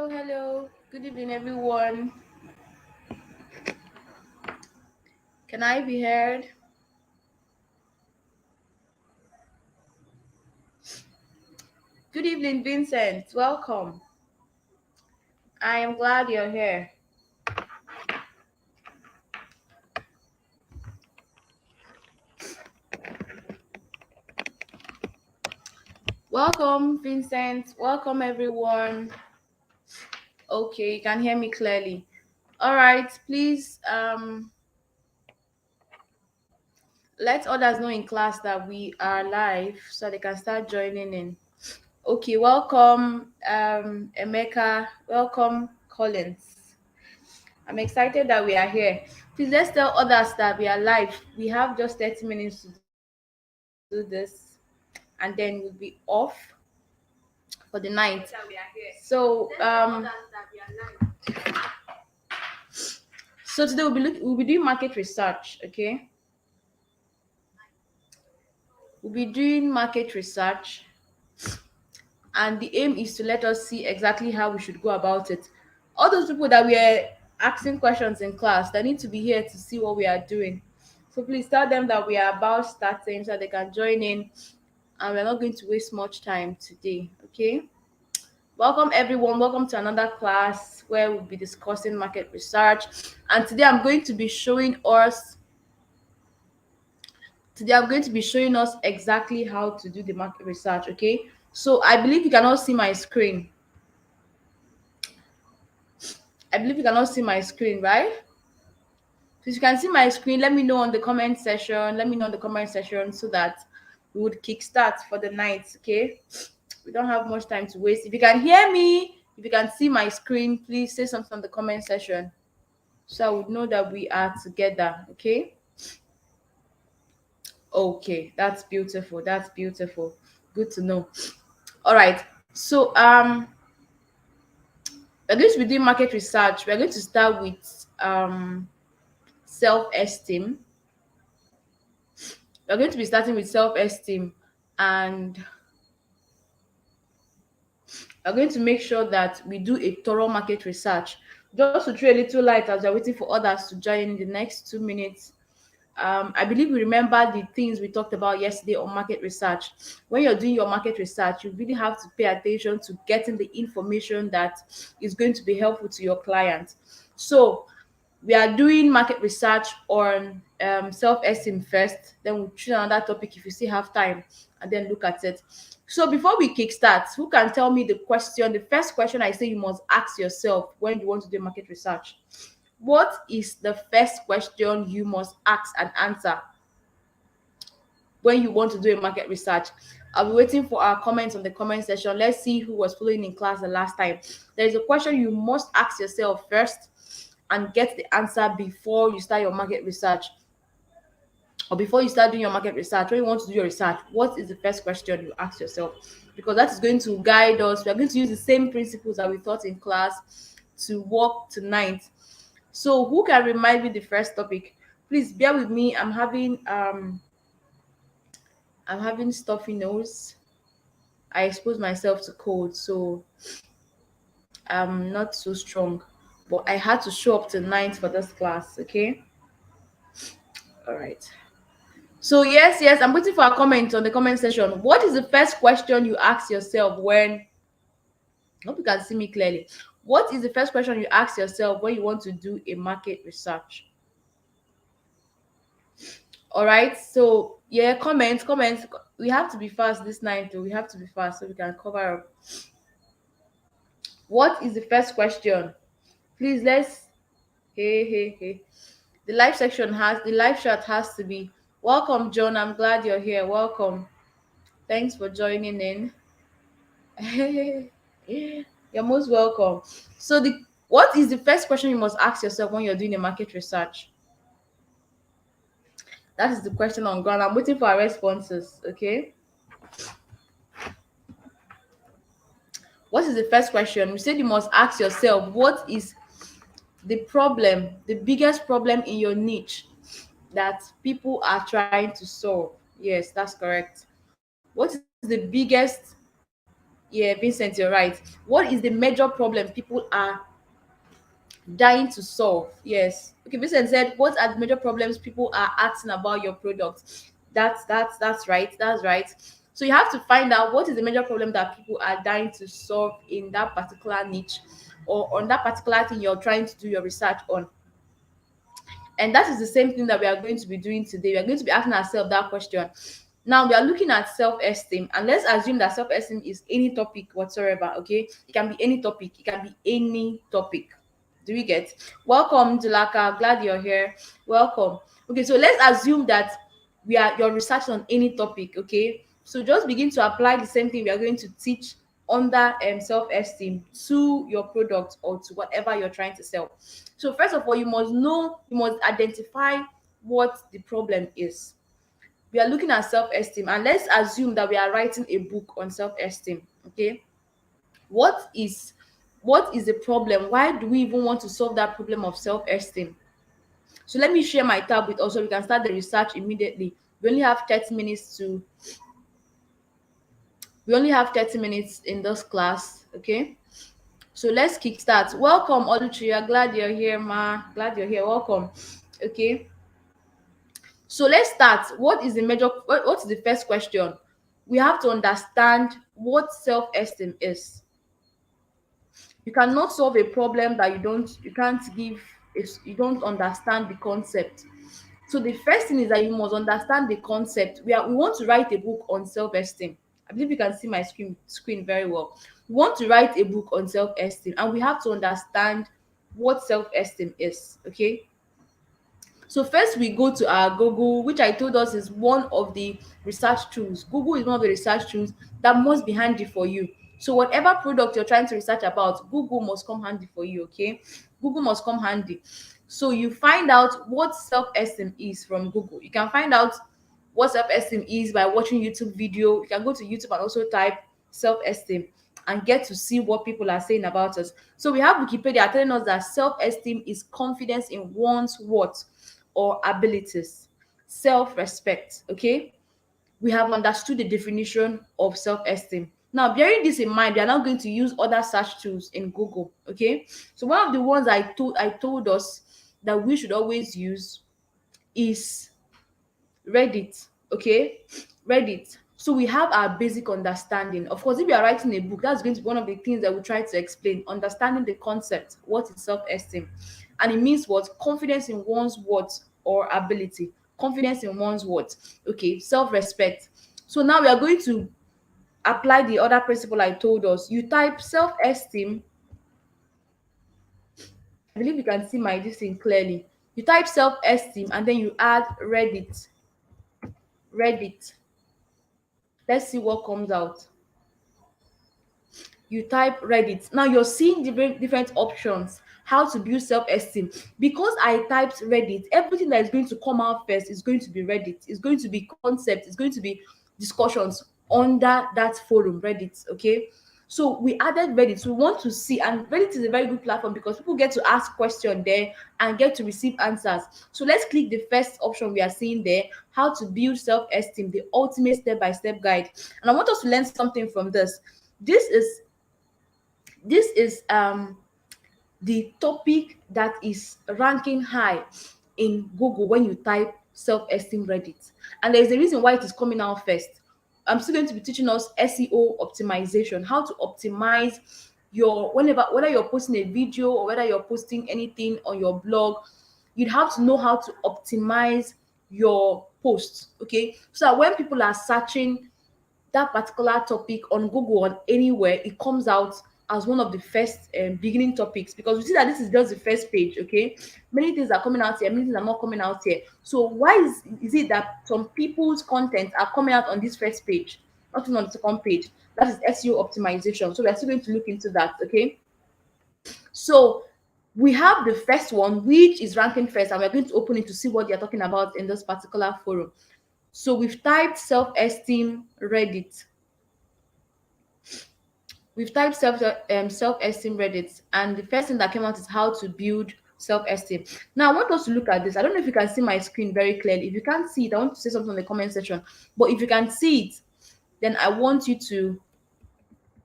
Hello. Good evening, everyone. Can I be heard? Good evening, Vincent. Welcome. I am glad you're here. Welcome, Vincent. Welcome, everyone. Okay, you can hear me clearly. All right, please let others know in class that we are live so they can start joining in. Okay, welcome, Emeka. Welcome, Collins. I'm excited that we are here. Please let's tell others that we are live. We have just 30 minutes to do this, and then we'll be off for the night. So today we'll be doing market research. Okay, we'll be doing market research, and the aim is to let us see exactly how we should go about it. All those people that were asking questions in class, they need to be here to see what we are doing. So please tell them that we are about starting so they can join in, and we're not going to waste much time today. Okay. Welcome everyone. Welcome to another class where we'll be discussing market research. And today I'm going to be showing us exactly how to do the market research. Okay. So I believe you cannot see my screen. Right? So if you can see my screen, let me know on the comment section. So that we would kickstart for the night. Okay. We don't have much time to waste. If you can hear me, if you can see my screen, please say something on the comment section so I would know that we are together. Okay. Okay, that's beautiful. That's beautiful. Good to know. All right. So we're going to be doing market research. We're going to start with self-esteem. We're going to be starting with self-esteem, and we're going to make sure that we do a thorough market research. Just to throw a little light as we're waiting for others to join in the next 2 minutes. I believe we remember the things we talked about yesterday on market research. When you're doing your market research, you really have to pay attention to getting the information that is going to be helpful to your client. So we are doing market research on self-esteem first, then we'll choose another topic if you still have time, and then look at it. So before we kickstart, who can tell me the first question I say you must ask yourself when you want to do market research? What is the first question you must ask and answer when you want to do a market research? I'll be waiting for our comments on the comment section. Let's see who was following in class the last time. There is a question you must ask yourself first and get the answer before you start your market research, or before you start doing your market research. When you want to do your research, what is the first question you ask yourself? Because that is going to guide us. We are going to use the same principles that we taught in class to work tonight. So who can remind me the first topic? Please bear with me. I'm having stuffy nose. I expose myself to cold, so I'm not so strong. But I had to show up tonight for this class, okay? All right. So yes, I'm waiting for a comment on the comment section. What is the first question you ask yourself when I hope you can see me clearly? What is the first question you ask yourself when you want to do a market research? All right. So yeah, comments. We have to be fast this night, though. We have to be fast so we can cover up. What is the first question? Please let's. Hey. The live chat has to be. Welcome, John. I'm glad you're here. Welcome. Thanks for joining in. You're most welcome. So the what is the first question you must ask yourself when you're doing a market research? That is the question on ground. I'm waiting for our responses. Okay. What is the first question? You said you must ask yourself, what is the biggest problem in your niche that people are trying to solve? Yes, that's correct. What is the biggest, Yeah, Vincent, you're right. What is the major problem people are dying to solve? Yes. Okay, Vincent said, what are the major problems people are asking about your product? That's right. That's right. So you have to find out what is the major problem that people are dying to solve in that particular niche, or on that particular thing you're trying to do your research on. And that is the same thing that we are going to be doing today. We are going to be asking ourselves that question. Now we are looking at self-esteem, and let's assume that self-esteem is any topic whatsoever. Okay, it can be any topic, it can be any topic. Do we get? Welcome, Julaka. Glad you're here. Welcome. Okay, so let's assume that you're researching on any topic. Okay, so just begin to apply the same thing we are going to teach under self-esteem to your product or to whatever you're trying to sell. So first of all, you must identify what the problem is. We are looking at self-esteem, and let's assume that we are writing a book on self-esteem. Okay, what is what is the problem? Why do we even want to solve that problem of self-esteem? So let me share my tab with us so we can start the research immediately. We only have 30 minutes to we only have 30 minutes in this class. Okay, so let's kickstart. Welcome, Oluchiya. Glad you're here, ma. Glad you're here. Welcome. Okay, so let's start. What is the first question? We have to understand what self-esteem is. You cannot solve a problem that you can't give you don't understand the concept. So the first thing is that you must understand the concept. We want to write a book on self-esteem. I believe you can see my screen very well. We want to write a book on self-esteem, and we have to understand what self-esteem is. Okay, so first we go to our Google, which I told us is one of the research tools. Google is one of the research tools that must be handy for you. So whatever product you're trying to research about, Google must come handy for you. Okay, Google must come handy. So you find out what self-esteem is from Google. You can find out what self-esteem is by watching YouTube video. You can go to YouTube and also type self-esteem and get to see what people are saying about us. So we have Wikipedia telling us that self-esteem is confidence in one's what or abilities, self-respect. Okay, we have understood the definition of self-esteem. Now, bearing this in mind, we are now going to use other search tools in Google. Okay, so one of the ones I told us that we should always use is Reddit. Okay, Reddit. So we have our basic understanding. Of course, if you are writing a book, that's going to be one of the things that we try to explain. Understanding the concept, what is self-esteem, and it means what confidence in one's words or ability. Confidence in one's words. Okay, self-respect. So now we are going to apply the other principle I told us. You type self-esteem. I believe you can see my this thing clearly. You type self-esteem and then you add Reddit. Reddit. Let's see what comes out. You type Reddit. Now you're seeing different options how to build self-esteem. Because I typed Reddit, everything that is going to come out first is going to be Reddit. It's going to be concept. It's going to be discussions under that forum, Reddit. Okay. So we added Reddit. We want to see, and Reddit is a very good platform because people get to ask questions there and get to receive answers. So let's click the first option we are seeing there, how to build self-esteem, the ultimate step-by-step guide. And I want us to learn something from this. This is this is the topic that is ranking high in Google when you type self-esteem Reddit. And there's a reason why it is coming out first. I'm still going to be teaching us SEO optimization, how to optimize your whether you're posting a video or whether you're posting anything on your blog, you'd have to know how to optimize your posts. Okay, so that when people are searching that particular topic on Google or anywhere, it comes out as one of the first beginning topics, because we see that this is just the first page. Okay, many things are coming out here, many things are not coming out here. So why is it that some people's content are coming out on this first page, not even on the second page? That is SEO optimization. So we're still going to look into that. Okay, so we have the first one, which is ranking first, and we're going to open it to see what they're talking about in this particular forum. So we've typed self-esteem Reddit. We've typed self-esteem Reddit, and the first thing that came out is how to build self-esteem. Now I want us to look at this. I don't know if you can see my screen very clearly. If you can't see it, I want to say something in the comment section. But if you can see it, then I want you to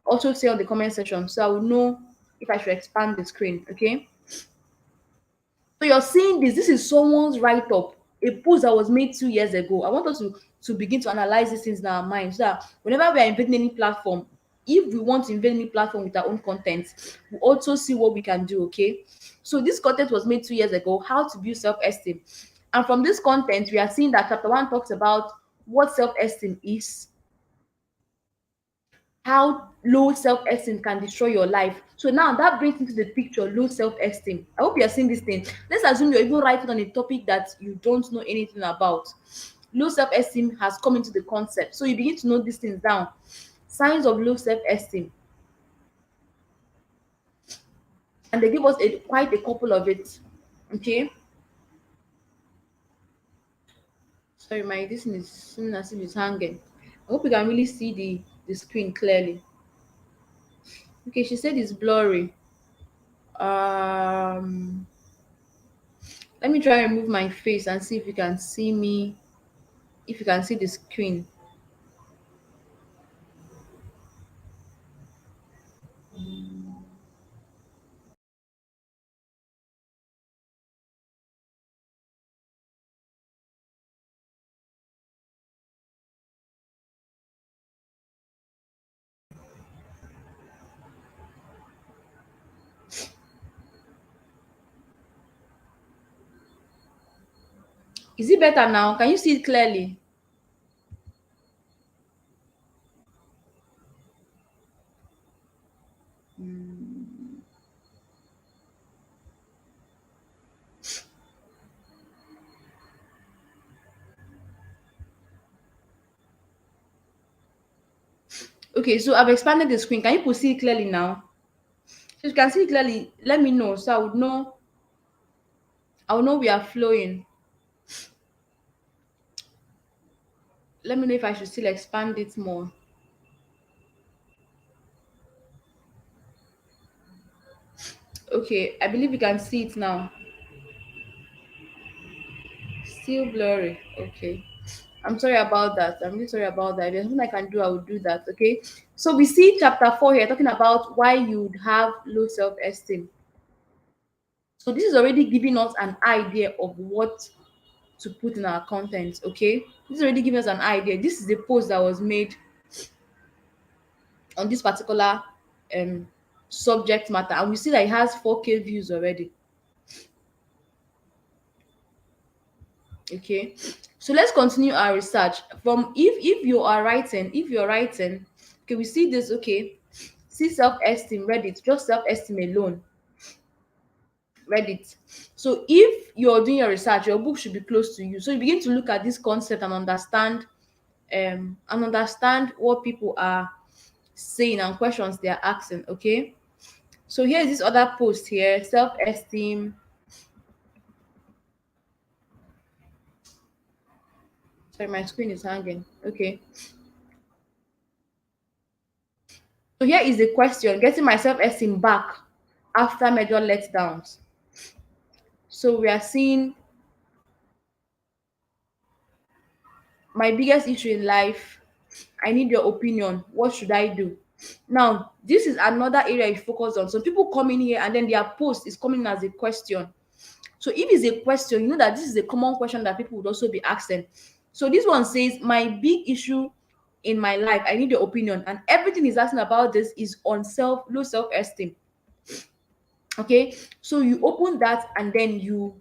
also say on the comment section so I will know if I should expand the screen. Okay. So you're seeing this. This is someone's write up, a post that was made 2 years ago. I want us to begin to analyze these things in our minds so that whenever we are invading any platform, if we want to invade any platform with our own content, we also see what we can do. Okay. So this content was made 2 years ago, how to build self-esteem. And from this content, we are seeing that chapter one talks about what self-esteem is, how low self-esteem can destroy your life. So now that brings into the picture low self-esteem. I hope you're seeing this thing. Let's assume you're even writing on a topic that you don't know anything about. Low self-esteem has come into the concept. So you begin to note these things down. Signs of low self-esteem. And they give us quite a couple of it. Okay. Sorry, my this thing is seeming as if it's hanging. I hope you can really see the screen clearly. Okay, she said it's blurry. Um Let me try and remove my face and see if you can see me, if you can see the screen. Is it better now? Can you see it clearly? Okay, so I've expanded the screen. Can you see it clearly now? If you can see it clearly, let me know so I would know we are flowing. Let me know if I should still expand it more. Okay, I believe you can see it now. Still blurry. Okay. I'm sorry about that. I'm really sorry about that. If there's something I can do, I will do that. Okay. So we see chapter 4 here talking about why you'd have low self-esteem. So this is already giving us an idea of what to put in our content. Okay. This is already giving us an idea. This is the post that was made on this particular um subject matter. And we see that it has 4K views already. Okay, so let's continue our research from if you're writing. Okay, we see this. Okay, see self-esteem, Reddit, just self-esteem alone, Reddit. So if you're doing your research, your book should be close to you, so you begin to look at this concept and understand what people are saying and questions they are asking. Okay, so here is this other post here, self-esteem. Sorry, my screen is hanging. Okay, so here is the question: getting my self-esteem back after major letdowns. So we are seeing my biggest issue in life. I need your opinion. What should I do? Now, this is another area you focus on. Some people come in here and then their post is coming as a question. So if it's a question, you know that this is a common question that people would also be asking. So this one says, my big issue in my life, I need your opinion. And everything he's asking about this is on low self-esteem. Okay. So you open that and then you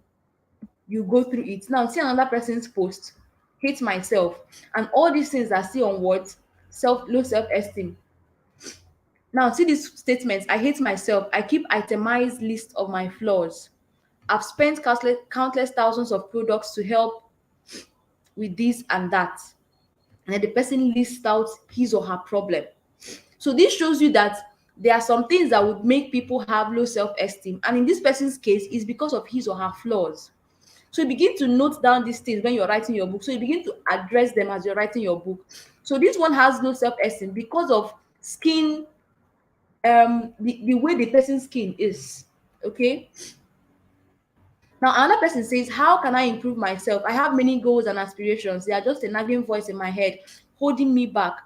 go through it. Now see another person's post, hate myself, and all these things are still on what? Low self-esteem. Now see these statements: I hate myself, I keep itemized list of my flaws, I've spent countless thousands of products to help with this and that. And then the person lists out his or her problem. So this shows you that there are some things that would make people have low self-esteem, and in this person's case is because of his or her flaws. So you begin to note down these things when you're writing your book. So you begin to address them as you're writing your book. So this one has low self-esteem because of skin, the way the person's skin is. Okay. Now another person says, how can I improve myself? I have many goals and aspirations. They are just a nagging voice in my head, holding me back.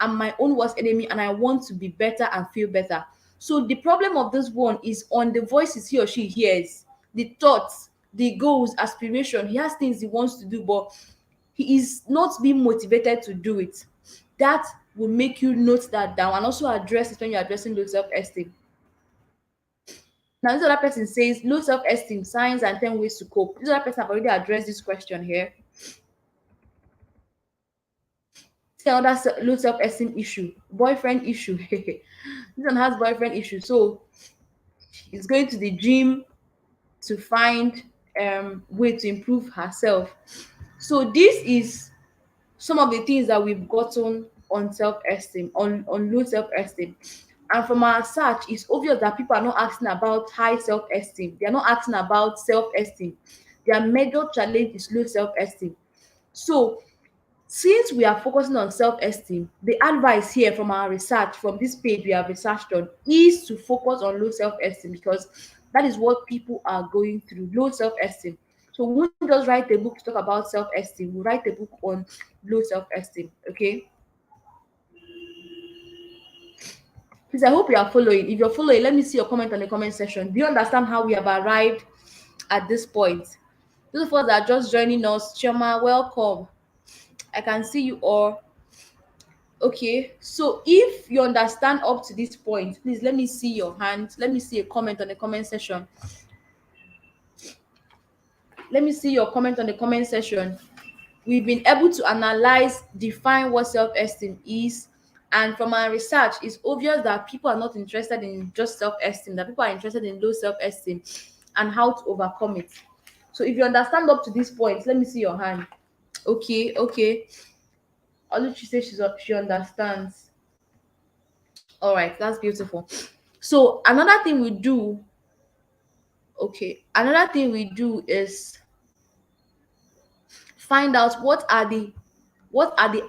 I'm my own worst enemy and I want to be better and feel better. So the problem of this one is on the voices he or she hears, the thoughts, the goals, aspiration. He has things he wants to do, but he is not being motivated to do it. That will make you note that down and also address it when you're addressing low self-esteem. Now, this other person says low self-esteem, signs and 10 ways to cope. This other person have already addressed this question here. See another low self-esteem issue, boyfriend issue. This one has boyfriend issue. So he's going to the gym to find way to improve herself. So this is some of the things that we've gotten on self-esteem, on low self-esteem. And from our search, it's obvious that people are not asking about high self-esteem. They are not asking about self-esteem. Their major challenge is low self-esteem. So since we are focusing on self-esteem, the advice here from our research, from this page we have researched on, is to focus on low self-esteem because that is what people are going through, low self-esteem. So we won't just write a book to talk about self-esteem, we'll write a book on low self-esteem. Okay. Please, I hope you are following. If you're following, let me see your comment on the comment section. Do you understand how we have arrived at this point? Those of us that are just joining us, Choma, welcome. I can see you all. Okay, so if you understand up to this point, please let me see your hand. Let me see a comment on the comment section. Let me see your comment on the comment section. We've been able to analyze, define what self-esteem is, and from our research, it's obvious that people are not interested in just self-esteem, that people are interested in low self-esteem and how to overcome it. So if you understand up to this point, let me see your hand. Okay, okay. Oluchi says she understands. All right, that's beautiful. So another thing we do, okay, another thing we do is find out what are the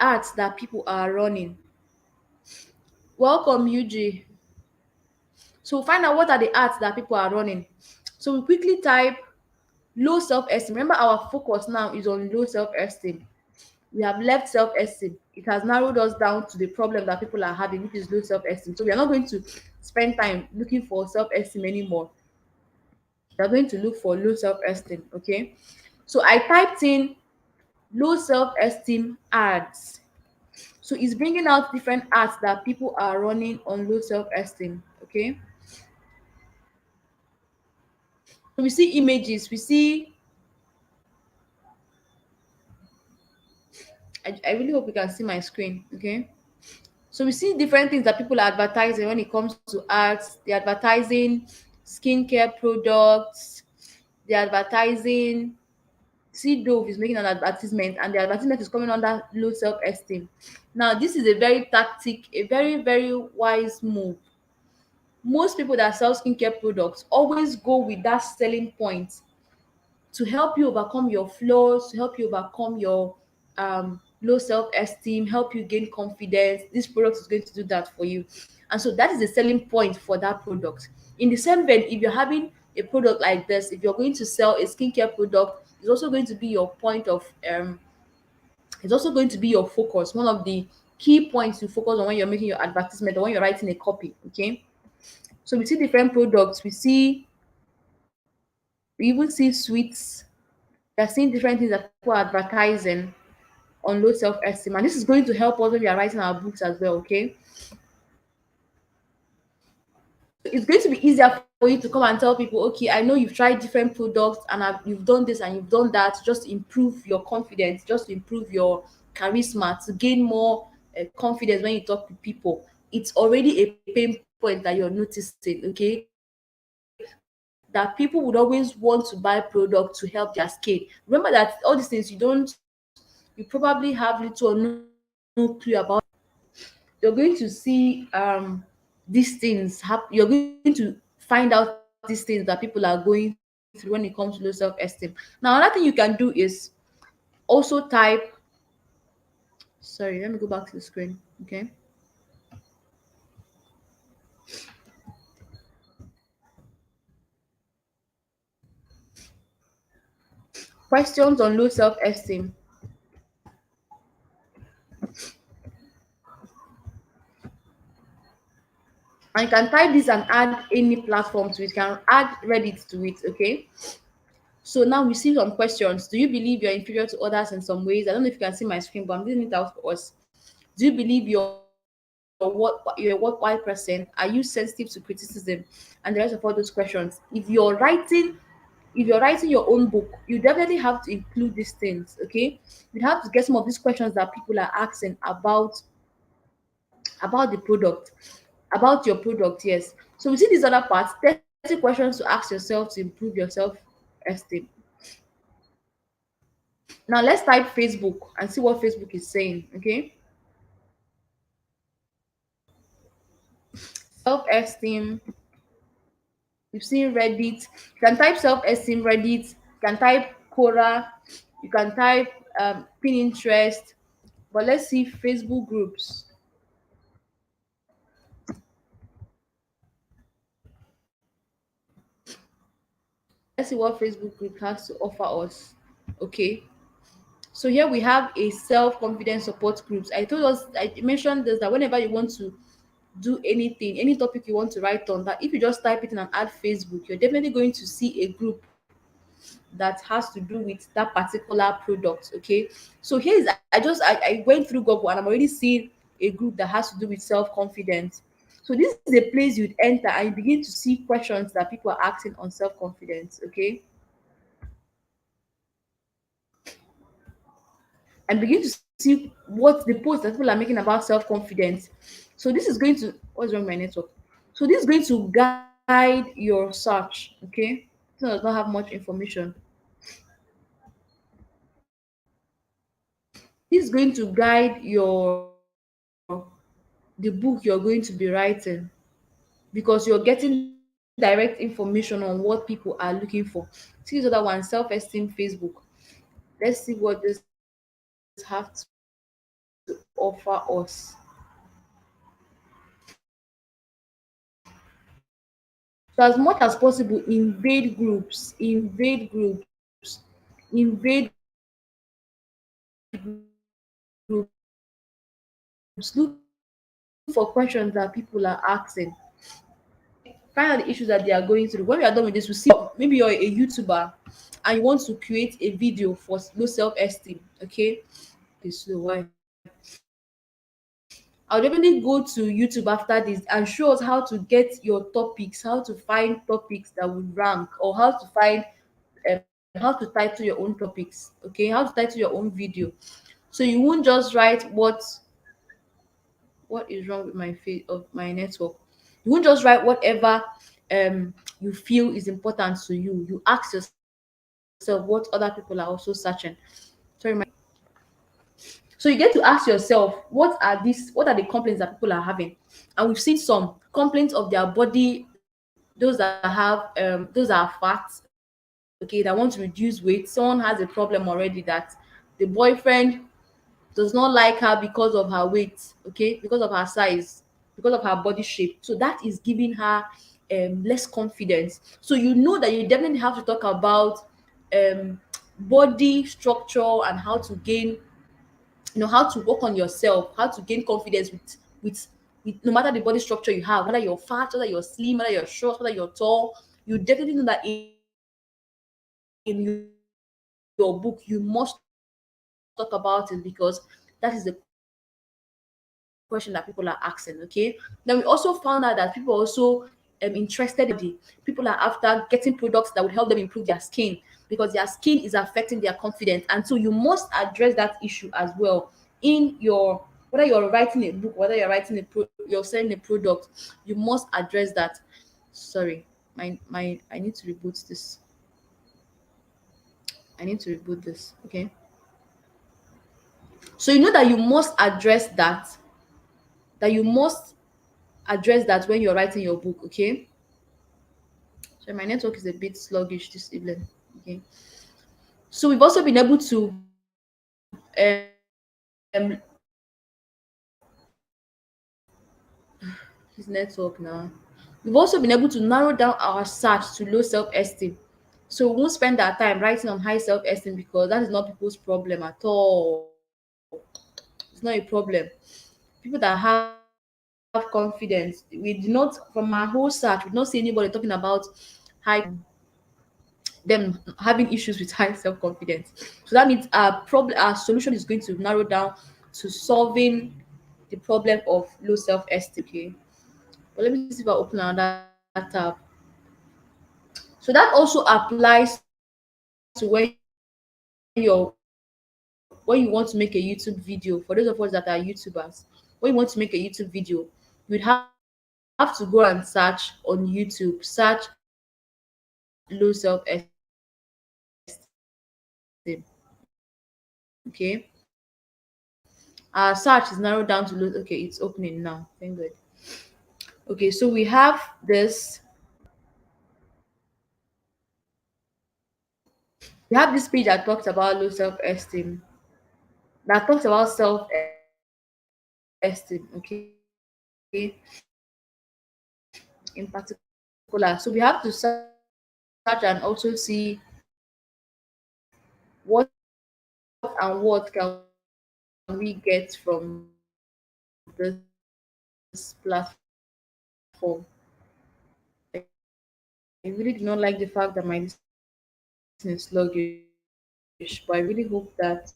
arts that people are running. Welcome, UG. So find out what are the arts that people are running. So we quickly type low self-esteem. Remember, our focus now is on low self-esteem. We have left self-esteem. It has narrowed us down to the problem that people are having, which is low self-esteem. So we are not going to spend time looking for self-esteem anymore. We are going to look for low self-esteem. Okay. So I typed in low self-esteem ads. So it's bringing out different ads that people are running on low self-esteem. Okay. So we see images, we see, I really hope you can see my screen. Okay. So we see different things that people are advertising when it comes to ads. They're advertising skincare products, they're advertising, see Dove is making an advertisement and the advertisement is coming under low self-esteem. Now, this is a very tactic, a very, very wise move. Most people that sell skincare products always go with that selling point to help you overcome your flaws, to help you overcome your low self-esteem, help you gain confidence. This product is going to do that for you. And so that is the selling point for that product. In the same vein, if you're having a product like this, if you're going to sell a skincare product, it's also going to be your point of it's also going to be your focus, one of the key points you focus on when you're making your advertisement or when you're writing a copy. Okay. So we see different products, we even see sweets. We're seeing different things that people are advertising on low self-esteem. And this is going to help us when we are writing our books as well, okay? It's going to be easier for you to come and tell people, okay, I know you've tried different products and you've done this and you've done that, just to improve your confidence, just to improve your charisma, to gain more confidence when you talk to people. It's already a pain point that you're noticing, okay? That people would always want to buy products to help their skin. Remember that all these things you probably have little or no clue about. You're going to see these things happen. You're going to find out these things that people are going through when it comes to low self-esteem. Now, another thing you can do is also type, sorry, let me go back to the screen. Okay. Questions on low self-esteem. And you can type this and add any platform to it. You can add Reddit to it, okay? So now we see some questions. Do you believe you're inferior to others in some ways? I don't know if you can see my screen, but I'm reading it out for us. Do you believe you're a worthwhile person? Are you sensitive to criticism? And the rest of all those questions. If you're writing your own book, you definitely have to include these things, okay? You have to get some of these questions that people are asking about the product, about your product, yes. So we see these other parts, 30 questions to ask yourself to improve your self-esteem. Now let's type Facebook and see what Facebook is saying, okay? Self-esteem. We've seen Reddit. You can type self-esteem Reddit. You can type Quora. You can type Pinterest. But let's see Facebook groups. Let's see what Facebook group has to offer us. Okay. So here we have a self-confidence support groups. I mentioned this, that whenever you want to do anything, any topic you want to write on, that if you just type it in and add Facebook, you're definitely going to see a group that has to do with that particular product. Okay. So here is, I went through Google and I'm already seeing a group that has to do with self-confidence. So this is a place you'd enter and you begin to see questions that people are asking on self-confidence. Okay. And begin to see what the posts that people are making about self-confidence. So this is going to, what's wrong with my network? So this is going to guide your search. Okay. This one does not have much information. This is going to guide the book you're going to be writing, because you're getting direct information on what people are looking for. See this other one, self-esteem Facebook. Let's see what this have to offer us. So as much as possible, invade groups, look for questions that people are asking. Okay, find out the issues that they are going through. When we are done with this, we see maybe you're a YouTuber and you want to create a video for low self-esteem. Okay, okay, slow. Why? I'll definitely go to YouTube after this and show us how to get your topics, how to find topics that will rank, or how to find how to title your own topics. Okay, how to title your own video. So you won't just write what is wrong with my of my network. You won't just write whatever you feel is important to you. You ask yourself what other people are also searching. Sorry, my So you get to ask yourself, what are the complaints that people are having? And we've seen some complaints of their body, those that are fat, okay, that want to reduce weight. Someone has a problem already that the boyfriend does not like her because of her weight, okay, because of her size, because of her body shape. So that is giving her less confidence. So you know that you definitely have to talk about um body structure and how to gain, how to work on yourself, how to gain confidence with no matter the body structure you have, whether you're fat, whether you're slim, whether you're short, whether you're tall. You definitely know that in your book you must talk about it, because that is the question that people are asking. Okay, then we also found out that people also interested in their body. People are also interested in their body. People are after getting products that would help them improve their skin, because their skin is affecting their confidence. And so you must address that issue as well in your, whether you're writing a book, whether you're you're selling a product. You must address that. Sorry, my I need to reboot this. Okay. So you know that you must address that when you're writing your book. Okay. So my network is a bit sluggish this evening. Okay. So we've also been able to his network now. We've also been able to narrow down our search to low self-esteem. So we won't spend our time writing on high self-esteem, because that is not people's problem at all. It's not a problem. People that have confidence. We did not, from our whole search, we did not see anybody talking about high them having issues with high self confidence. So that means our solution is going to narrow down to solving the problem of low self esteem. Okay, but let me see if I open another tab. So that also applies to when you want to make a YouTube video. For those of us that are YouTubers, when you want to make a YouTube video, you'd have to go and search on YouTube, search low self esteem. Okay, our search is narrowed down to low. Okay, it's opening now. Thank God. Okay, so we have this. We have this page that talks about low self esteem. That talks about self esteem. Okay, in particular. So we have to search and also see what and what can we get from this platform. I really do not like the fact that my listening is sluggish, but I really hope that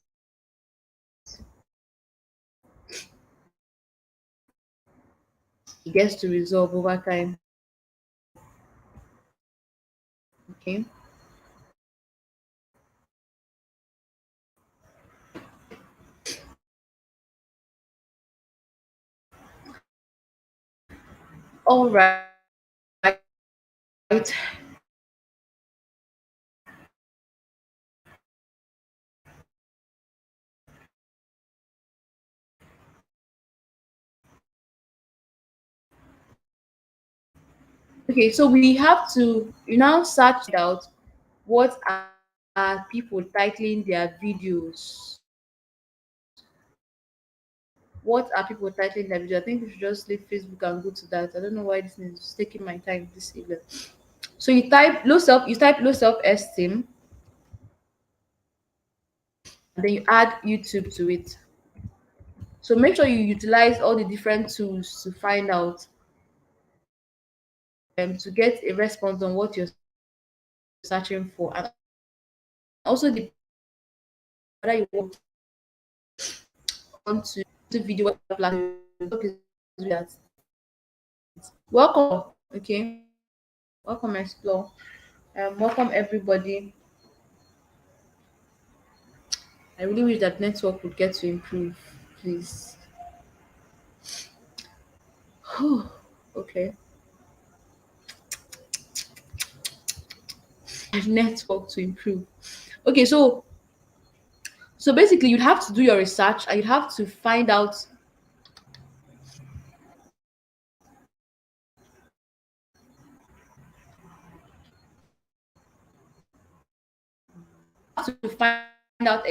it gets to resolve over time. Okay. All right. Okay, so we have to you now search out what are people titling their videos. What are people titling their videos? I think we should just leave Facebook and go to that. I don't know why this is taking my time this evening. So you type low self esteem, and then you add YouTube to it. So make sure you utilize all the different tools to find out to get a response on what you're searching for, and also the whether you want to do video platform. Welcome, okay. Welcome, explore. Welcome everybody. I really wish that network would get to improve, please. Okay, network to improve. Okay, so basically, you'd have to do your research and you'd have to find out to find out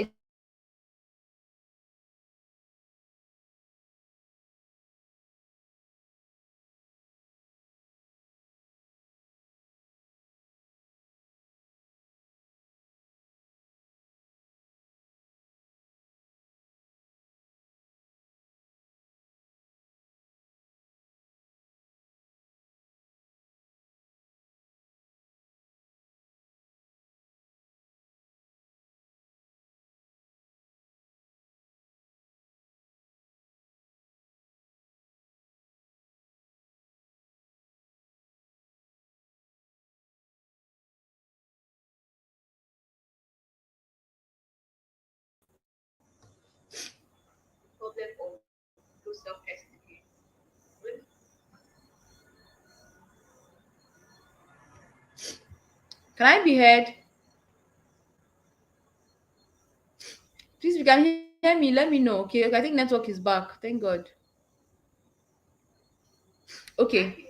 problem of low self-esteem. Can I be heard? Please, if you can hear me, let me know. Okay, I think network is back. Thank God. Okay,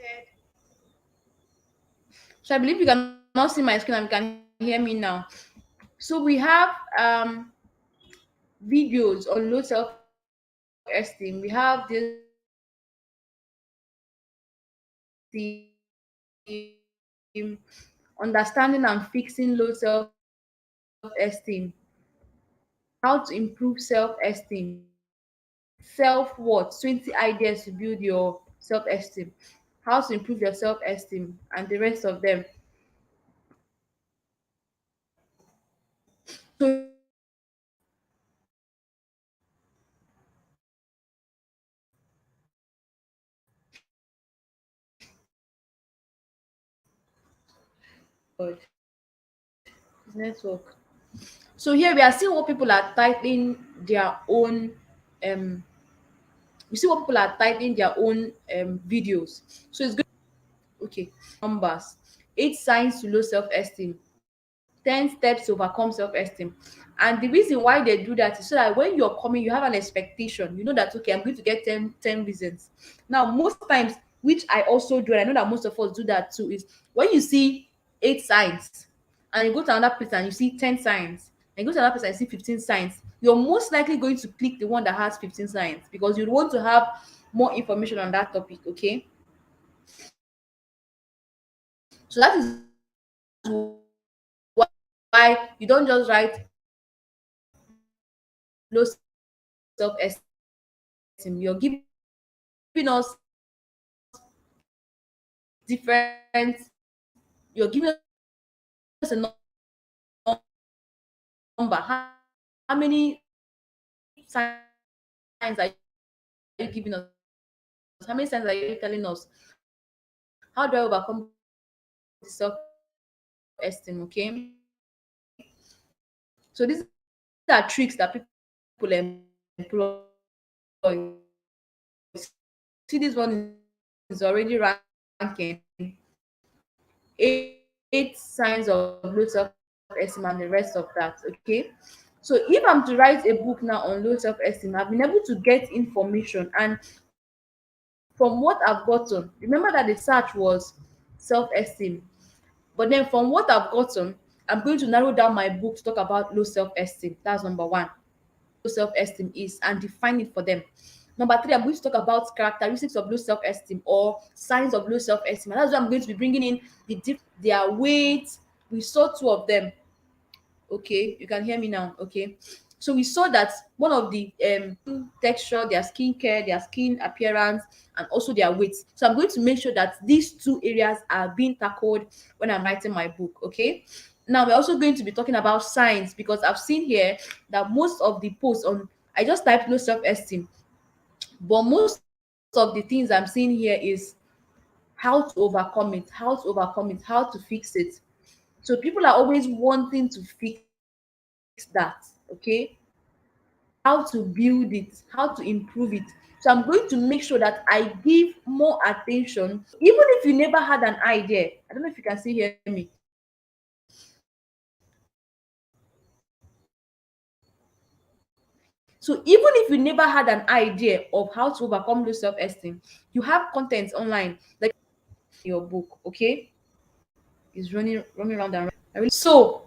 so I believe you cannot see my screen and you can hear me now. So we have videos on low self-esteem. We have this understanding and fixing low self-esteem, how to improve self-esteem, self-worth, 20 ideas to build your self-esteem, how to improve your self-esteem, and the rest of them. So God, his network. So here we are seeing what people are titling their own um we see what people are titling their own videos. So it's good. Okay, numbers. 8 signs to low self-esteem. 10 steps to overcome self-esteem. And the reason why they do that is so that when you're coming, you have an expectation. You know that, okay, I'm going to get ten reasons. Now, most times, which I also do, and I know that most of us do that too, is when you see 8 signs and you go to another place and you see 10 signs, and you go to another place and you see 15 signs, you're most likely going to click the one that has 15 signs because you want to have more information on that topic, okay? So that is why you don't just write low self-esteem. You're giving us different, you're giving us a number. How many signs are you giving us? How many signs are you telling us? How do I overcome self-esteem? Okay. So these are tricks that people employ. See, this one is already ranking 8 signs of low self-esteem and the rest of that. Okay. So if I'm to write a book now on low self-esteem, I've been able to get information, and from what I've gotten, remember that the search was self-esteem. But then from what I've gotten, I'm going to narrow down my book to talk about low self-esteem. That's number one. Low self-esteem is and define it for them. Number three, I'm going to talk about characteristics of low self-esteem or signs of low self-esteem. And that's why I'm going to be bringing in their weight. We saw two of them. Okay, you can hear me now. Okay, so we saw that one of the texture, their skin care, their skin appearance, and also their weight. So I'm going to make sure that these two areas are being tackled when I'm writing my book. Okay, now we're also going to be talking about signs, because I've seen here that most of the posts on, I just typed low self-esteem, but most of the things I'm seeing here is how to overcome it, how to overcome it, how to fix it. So people are always wanting to fix that, okay? How to build it, how to improve it. So I'm going to make sure that I give more attention, even if you never had an idea. I don't know if you can still hear me. So even if you never had an idea of how to overcome low self-esteem, you have content online like your book, okay? Is running around and around. So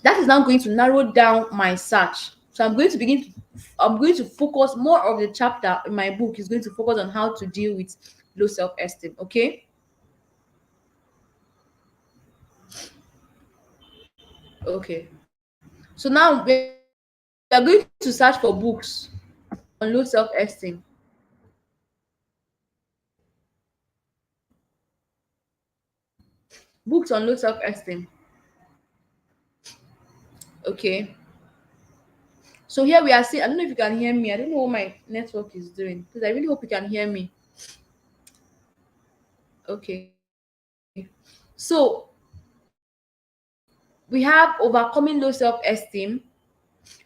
that is now going to narrow down my search. So I'm going to focus more of the chapter in my book is going to focus on how to deal with low self-esteem. Okay. Okay. So now we are going to search for books on low self-esteem. Books on low self-esteem. Okay. So here we are seeing, I don't know if you can hear me. I don't know what my network is doing, because I really hope you can hear me. Okay. So we have overcoming low self-esteem.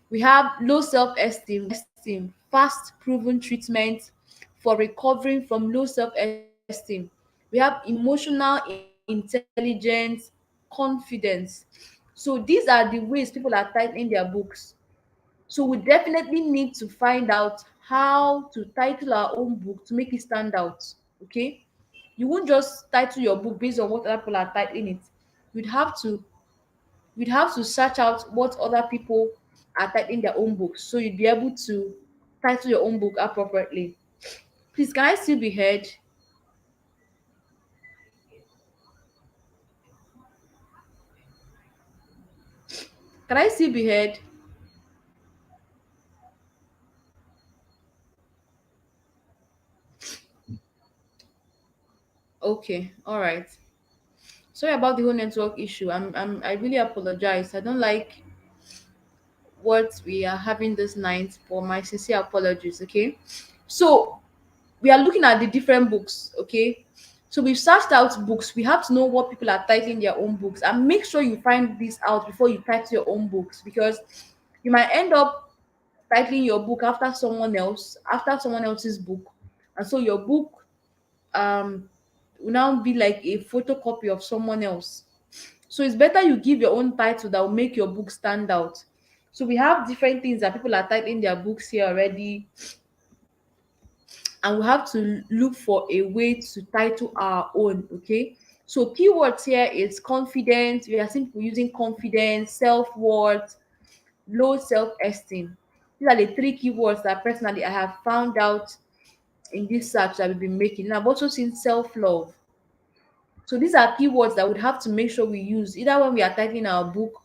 We have low self-esteem, fast proven treatment for recovering from low self-esteem. We have emotional intelligence, confidence. So these are the ways people are titling their books. So we definitely need to find out how to title our own book to make it stand out. Okay? You won't just title your book based on what other people are titling it. You'd have to search out what other people are titling their own books, so you'd be able to title your own book appropriately. Please, can I still be heard? Can I still be heard? Okay, all right. Sorry about the whole network issue. I really apologize. I don't like what we are having this night, for my sincere apologies. Okay, so we are looking at the different books. Okay, so we've searched out books. We have to know what people are titling their own books, and make sure you find this out before you title your own books, because you might end up titling your book after someone else's book, and so your book um will now be like a photocopy of someone else. So it's better you give your own title that will make your book stand out. So we have different things that people are titling their books here already, and we have to look for a way to title our own. Okay, so keywords here is confidence. We are simply using confidence, self-worth, low self-esteem. These are the three keywords that personally I have found out in this search that we've been making. And I've also seen self-love. So these are keywords that would have to make sure we use either when we are typing our book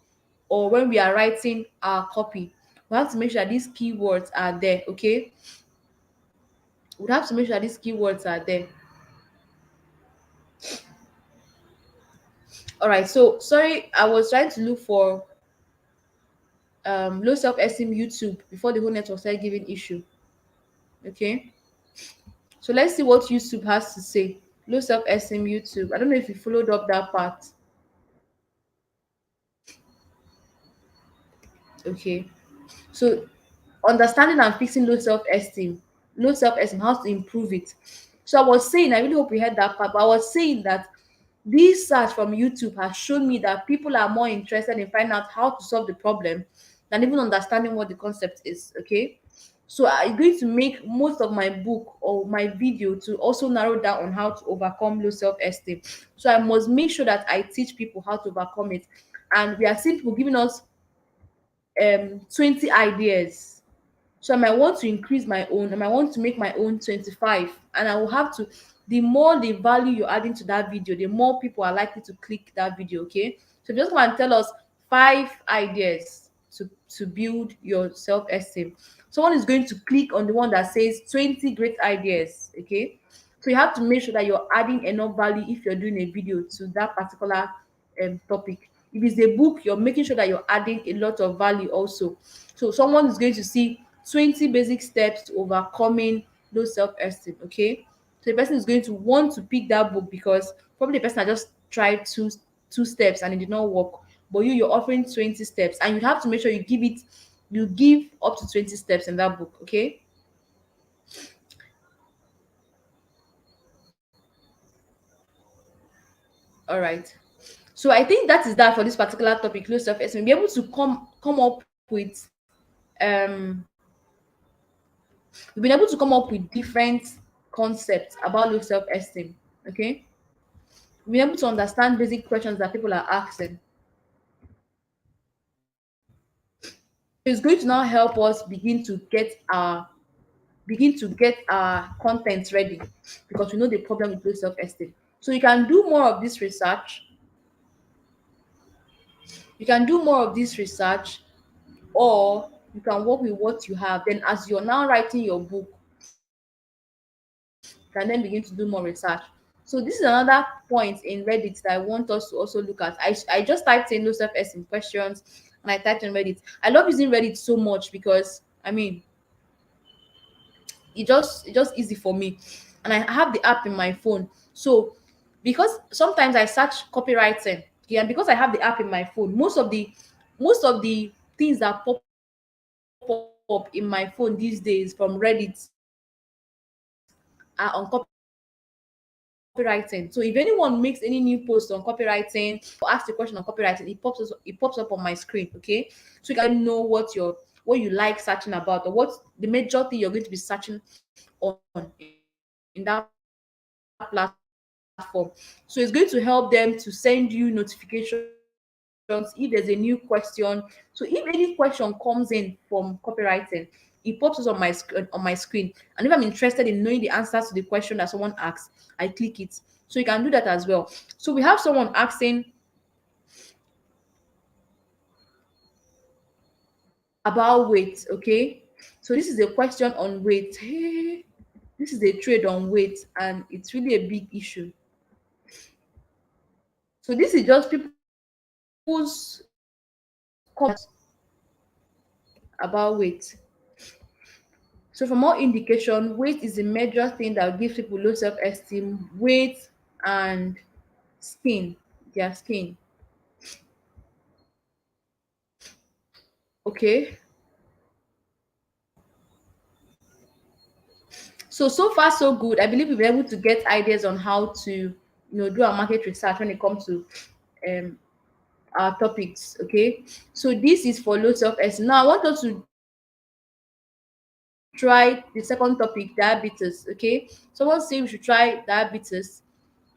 or when we are writing our copy. We have to make sure that these keywords are there. Okay, we have to make sure that these keywords are there. All right, so sorry, I was trying to look for low self-esteem YouTube before the whole network started giving issue. Okay, so let's see what YouTube has to say. Low self-esteem YouTube. I don't know if you followed up that part. Okay, so understanding and fixing low self-esteem, how to improve it. So I was saying, I really hope you heard that part, but I was saying that this search from YouTube has shown me that people are more interested in finding out how to solve the problem than even understanding what the concept is. Okay, so I'm going to make most of my book or my video to also narrow down on how to overcome low self-esteem. So I must make sure that I teach people how to overcome it, and we are seeing people giving us 20 ideas. So I might want to increase my own, I might want to make my own 25, and I will have to, the more the value you're adding to that video, the more people are likely to click that video. Okay, so just want to tell us 5 ideas to build your self-esteem. Someone is going to click on the one that says 20 great ideas. Okay, so you have to make sure that you're adding enough value if you're doing a video to that particular topic. If it's a book, you're making sure that you're adding a lot of value also. So someone is going to see 20 basic steps to overcoming low self-esteem. Okay, so the person is going to want to pick that book because probably the person had just tried two steps and it did not work, but you're offering 20 steps, and you have to make sure you give up to 20 steps in that book. Okay, all right. So I think that is that for this particular topic, low self-esteem. Be able to come up with um we've been able to come up with different concepts about low self-esteem. Okay, we've been able to understand basic questions that people are asking. It's going to now help us begin to get our content ready, because we know the problem with low self-esteem. So you can do more of this research. You can do more of this research, or you can work with what you have. Then, as you're now writing your book, you can then begin to do more research. So this is another point in Reddit that I want us to also look at. I just typed in low self-esteem questions, and I typed in Reddit. I love using Reddit so much because I mean it's just easy for me, and I have the app in my phone. So because sometimes I search copywriting, yeah, and because I have the app in my phone, most of the things that pop up in my phone these days from Reddit are on copywriting. So if anyone makes any new post on copywriting or asks a question on copywriting, it pops up on my screen. Okay, so you can know what you like searching about, or what the major thing you're going to be searching on in that platform. So it's going to help them to send you notifications if there's a new question. So if any question comes in from copywriting, it pops up on my screen. And if I'm interested in knowing the answers to the question that someone asks, I click it. So you can do that as well. So we have someone asking about weight. Okay. So this is a question on weight. Hey, this is a trade on weight, and it's really a big issue. So this is just people's about weight. So for more indication, weight is a major thing that gives people low self-esteem. Weight and skin, their skin. Okay. So far so good. I believe we've been able to get ideas on how to, do our market research when it comes to um our topics. Okay. So this is for low self-esteem. Now I want us to try the second topic, diabetes. Okay. Someone say we should try diabetes,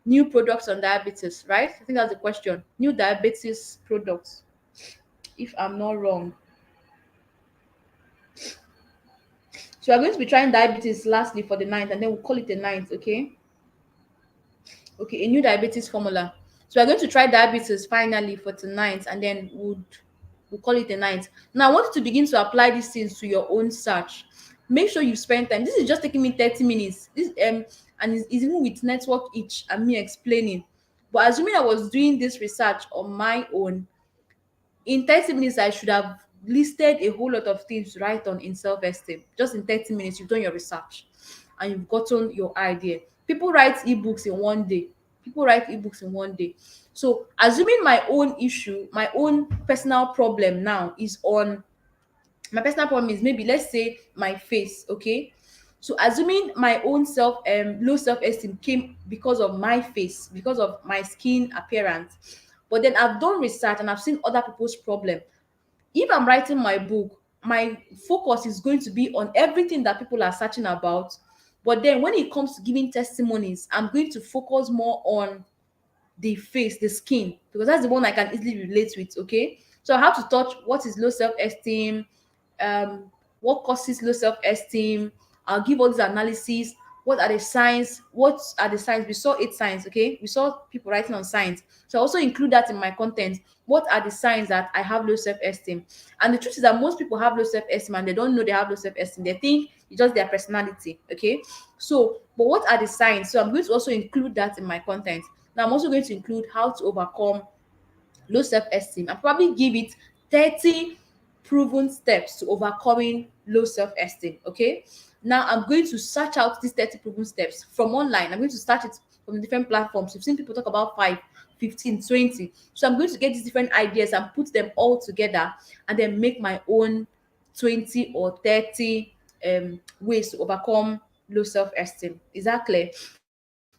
new products on diabetes, right? I think that's the question. New diabetes products, if I'm not wrong. So we're going to be trying diabetes lastly for the ninth, and then we'll call it the ninth. Okay. Okay, a new diabetes formula. So we're going to try diabetes finally for tonight, and then we'll call it a night. Now I want you to begin to apply these things to your own search. Make sure you spend time. This is just taking me 30 minutes. This and it's even with network each and me explaining. But assuming I was doing this research on my own, in 30 minutes I should have listed a whole lot of things to write on in self-esteem. Just in 30 minutes you've done your research and you've gotten your idea. People write ebooks in one day. People write ebooks in one day. So assuming my own issue, my own personal problem now is on, my personal problem is, maybe let's say, my face. Okay. So assuming my own low self-esteem came because of my face, because of my skin appearance, but then I've done research and I've seen other people's problem. If I'm writing my book, my focus is going to be on everything that people are searching about. But then when it comes to giving testimonies, I'm going to focus more on the face, the skin, because that's the one I can easily relate with. Okay. So I have to touch what is low self-esteem, um, what causes low self-esteem. I'll give all these analysis. What are the signs? What are the signs? We saw 8 signs. Okay. We saw people writing on signs. So I also include that in my content. What are the signs that I have low self-esteem? And the truth is that most people have low self-esteem and they don't know they have low self-esteem. They think it's just their personality. Okay. So, but what are the signs? So I'm going to also include that in my content. Now I'm also going to include how to overcome low self-esteem and probably give it 30 proven steps to overcoming low self-esteem. Okay. Now I'm going to search out these 30 proven steps from online. I'm going to start it from different platforms. You've seen people talk about 5, 15, 20. So I'm going to get these different ideas and put them all together and then make my own 20 or 30 ways to overcome low self-esteem. Is that clear?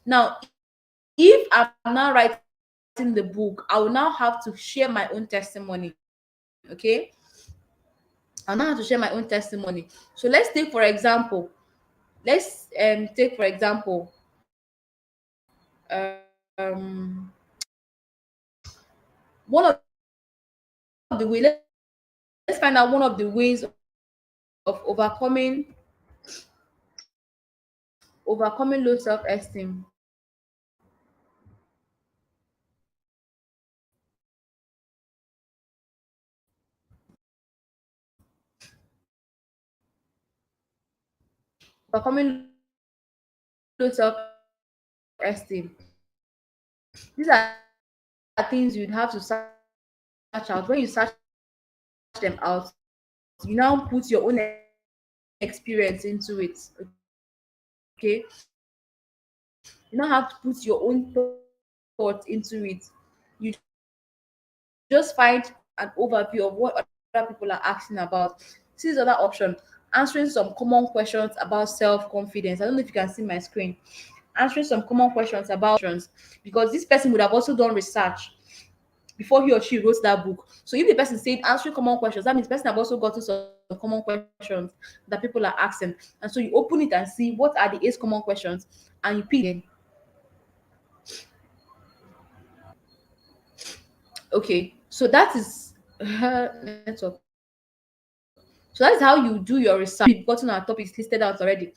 Now, if I'm now writing the book, I will now have to share my own testimony. Okay. I'll now have to share my own testimony. So let's take for example, um one of the way, let's find out one of the ways of overcoming low self-esteem. Overcoming low self-esteem. These are things you'd have to search out. When you search them out, you now put your own experience into it. Okay. You now have to put your own thoughts into it. You just find an overview of what other people are asking about. See these other options: answering some common questions about self-confidence. I don't know if you can see my screen. Answering some common questions about self-confidence, because this person would have also done research before he or she wrote that book. So if the person said answering common questions, that means the person have also gotten some common questions that people are asking. And so you open it and see what are the 8 common questions and you pick them. Okay. So that is network. So that is how you do your research. We've gotten our topics listed out already.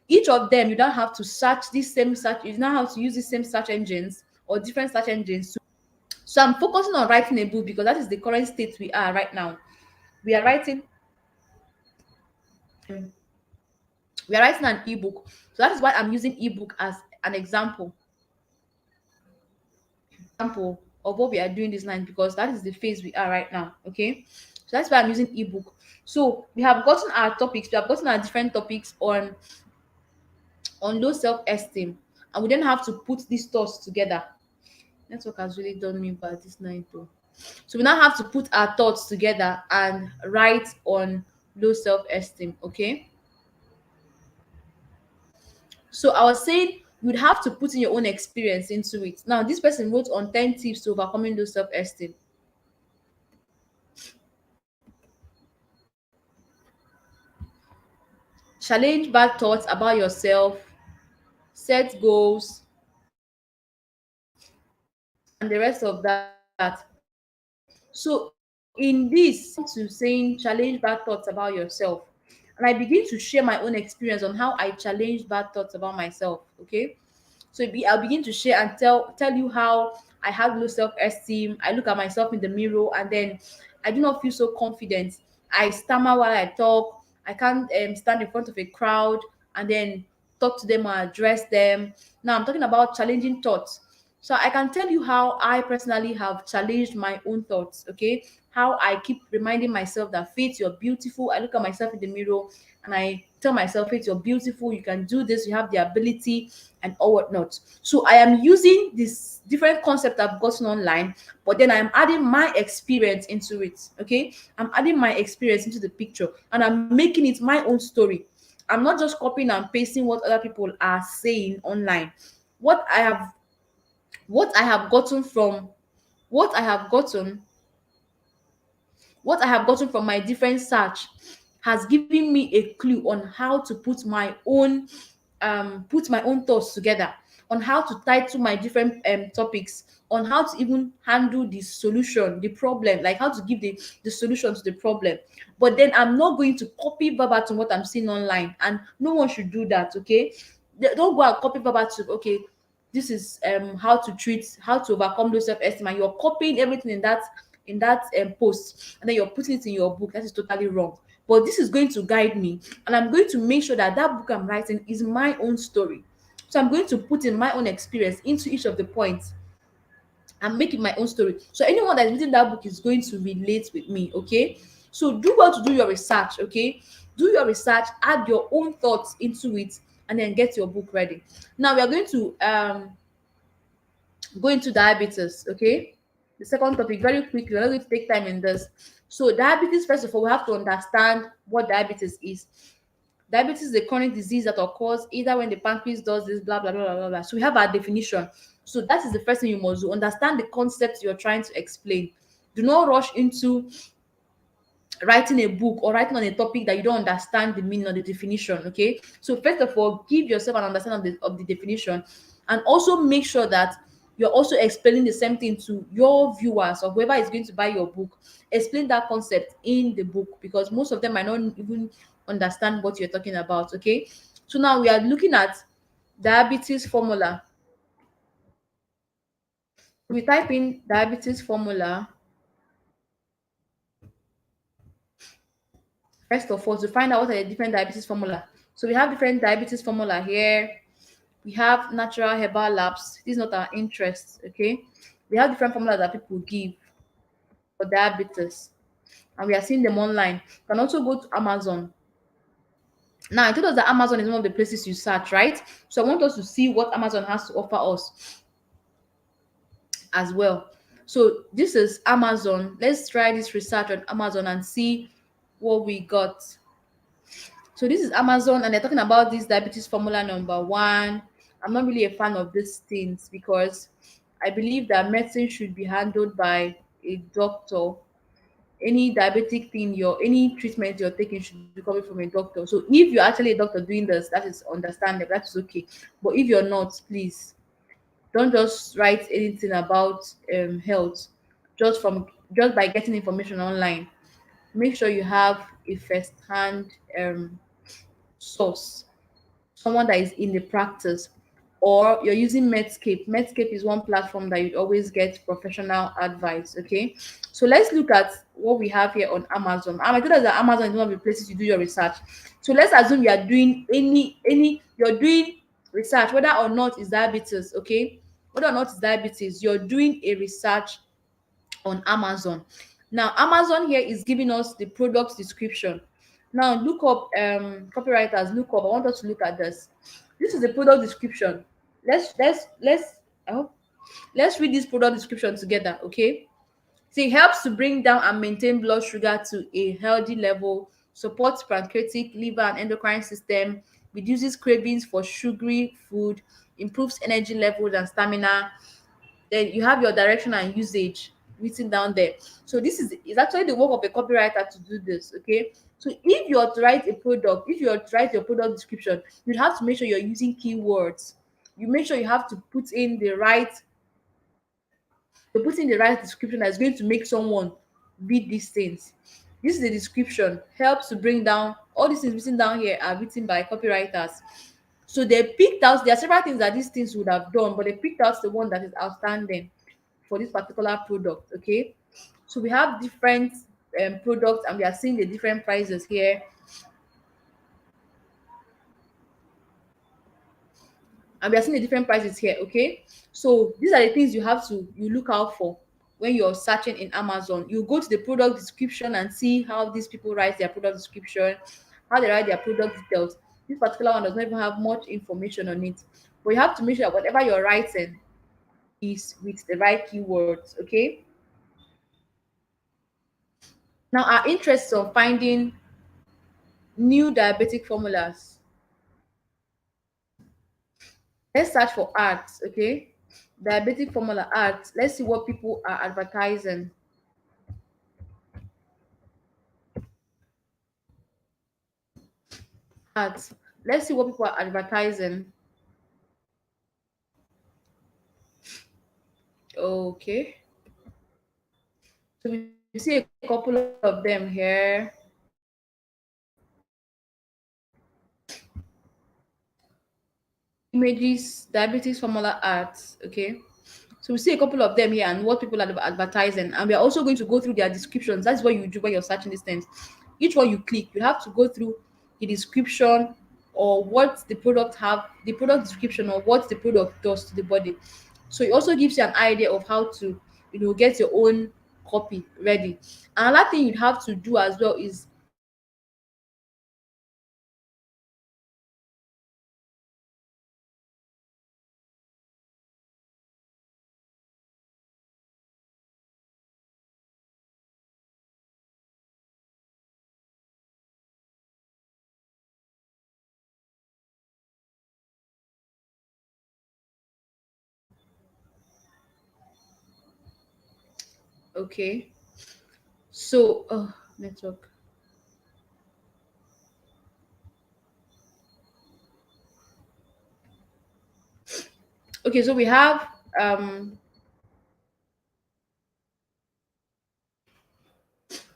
Each of them, you don't have to search this same search, you don't have to use the same search engines or different search engines. So I'm focusing on writing a book because that is the current state we are right now. We are writing um, we are writing an ebook. So that is why I'm using ebook as an example. example of what we are doing this night because that is the phase we are right now. Okay, so that's why I'm using ebook. So we have gotten our topics, we have gotten our different topics on low self-esteem, and we then have to put these thoughts together. Network has really done me bad this night though. So we now have to put our thoughts together and write on low self-esteem. Okay, so I was saying you'd have to put in your own experience into it. Now this person wrote on 10 tips to overcoming low self-esteem. Challenge bad thoughts about yourself, set goals, and the rest of that. So in this, to saying challenge bad thoughts about yourself, and I begin to share my own experience on how I challenged bad thoughts about myself. Okay, so I'll begin to share and tell you how I have low self-esteem. I look at myself in the mirror and then I do not feel so confident. I stammer while I talk. I can't stand in front of a crowd and then talk to them or address them. Now I'm talking about challenging thoughts. So I can tell you how I personally have challenged my own thoughts. Okay, how I keep reminding myself that Faith, you're beautiful. I look at myself in the mirror and I tell myself, Faith, you're beautiful. You can do this. You have the ability and all whatnot. So I am using this different concept I've gotten online, but then I'm adding my experience into it. Okay, I'm adding my experience into the picture and I'm making it my own story. I'm not just copying and pasting what other people are saying online. What I have what I have gotten from what I have gotten what I have gotten from my different search has given me a clue on how to put my own thoughts together, on how to title my different topics, on how to even handle the solution, the problem, like how to give the solution to the problem. But then I'm not going to copy verbatim what I'm seeing online, and no one should do that. Okay, don't go and copy verbatim. Okay, this is how to overcome low self-esteem, and you're copying everything in that post, and then you're putting it in your book. That is totally wrong. But this is going to guide me, and I'm going to make sure that that book I'm writing is my own story. So I'm going to put in my own experience into each of the points and make it my own story. So anyone that is reading that book is going to relate with me. Okay, so do well to do your research. Okay, do your research, add your own thoughts into it, and then get your book ready. Now we are going to go into diabetes. Okay, the second topic, very quickly. We're not going to take time in this. So diabetes, first of all, we have to understand what diabetes is. Diabetes is a chronic disease that occurs either when the pancreas does this, blah blah blah blah blah blah. So we have our definition. So that is the first thing you must do. Understand the concept you're trying to explain. Do not rush into writing a book or writing on a topic that you don't understand the meaning or the definition. Okay, so first of all, give yourself an understanding of the definition, and also make sure that you're also explaining the same thing to your viewers or whoever is going to buy your book. Explain that concept in the book, because most of them might not even understand what you're talking about. Okay, so now we are looking at diabetes formula. We type in diabetes formula. First of all, to find out what are the different diabetes formula. So we have different diabetes formula here. We have natural herbal labs. This is not our interest. Okay, we have different formulas that people give for diabetes, and we are seeing them online. You can also go to Amazon. Now I told us that Amazon is one of the places you search, right? So I want us to see what Amazon has to offer us as well. So this is Amazon. Let's try this research on Amazon and see what we got. So this is Amazon, and they're talking about this diabetes formula number one. I'm not really a fan of these things because I believe that medicine should be handled by a doctor. Any diabetic thing, any treatment you're taking should be coming from a doctor. So if you're actually a doctor doing this, that is understandable. That is okay. But if you're not, please don't just write anything about health just by getting information online. Make sure you have a first-hand source, someone that is in the practice, or you're using Medscape. Medscape is one platform that you always get professional advice. Okay, so let's look at what we have here on Amazon. I'm sure that Amazon is one of the places you do your research. So let's assume you are doing you're doing research, whether or not it's diabetes. Okay, whether or not it's diabetes, you're doing a research on Amazon. Now, Amazon here is giving us the product description. Now, look up, copywriters, look up. I want us to look at this. This is the product description. I hope, let's read this product description together, okay? So it helps to bring down and maintain blood sugar to a healthy level, supports pancreatic, liver, and endocrine system, reduces cravings for sugary food, improves energy levels and stamina. Then you have your direction and usage written down there. So this is actually the work of a copywriter to do this. Okay. So if you are to write a product, if you are to write your product description, you have to make sure you're using keywords. You make sure you have to put in the right description that's going to make someone read these things. This is the description, helps to bring down all these things written down here are written by copywriters. So they picked out, there are several things that these things would have done, but they picked out the one that is outstanding for this particular product. Okay. So we have different products and we are seeing the different prices here. And we are seeing the different prices here. Okay. So these are the things you look out for when you're searching in Amazon. You go to the product description and see how these people write their product description, how they write their product details. This particular one does not even have much information on it, but you have to make sure that whatever you're writing is with the right keywords. Okay. Now our interest on finding new diabetic formulas. Let's search for ads. Okay. Diabetic formula ads. Let's see what people are advertising. Ads. Let's see what people are advertising. Okay. So we see a couple of them here. Images, diabetes formula ads. Okay. So we see a couple of them here and what people are advertising. And we are also going to go through their descriptions. That's what you do when you're searching these things. Each one you click, you have to go through the description or what the product have, the product description or what the product does to the body. So it also gives you an idea of how to, get your own copy ready. Another thing you have to do as well is okay. So network. Okay, so um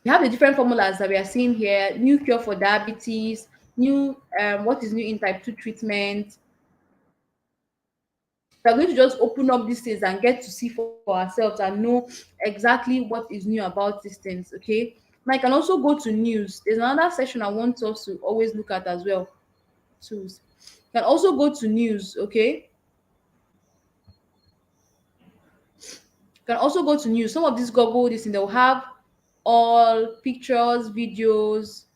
we have the different formulas that we are seeing here. New cure for diabetes, new what is new in type 2 treatment. We're going to just open up these things and get to see for ourselves and know exactly what is new about these things. Okay. Now I can also go to news. There's another section I want us to always look at as well. Tools. You can also go to news. Okay. You can also go to news. Some of these Google this thing, they'll have all pictures, videos,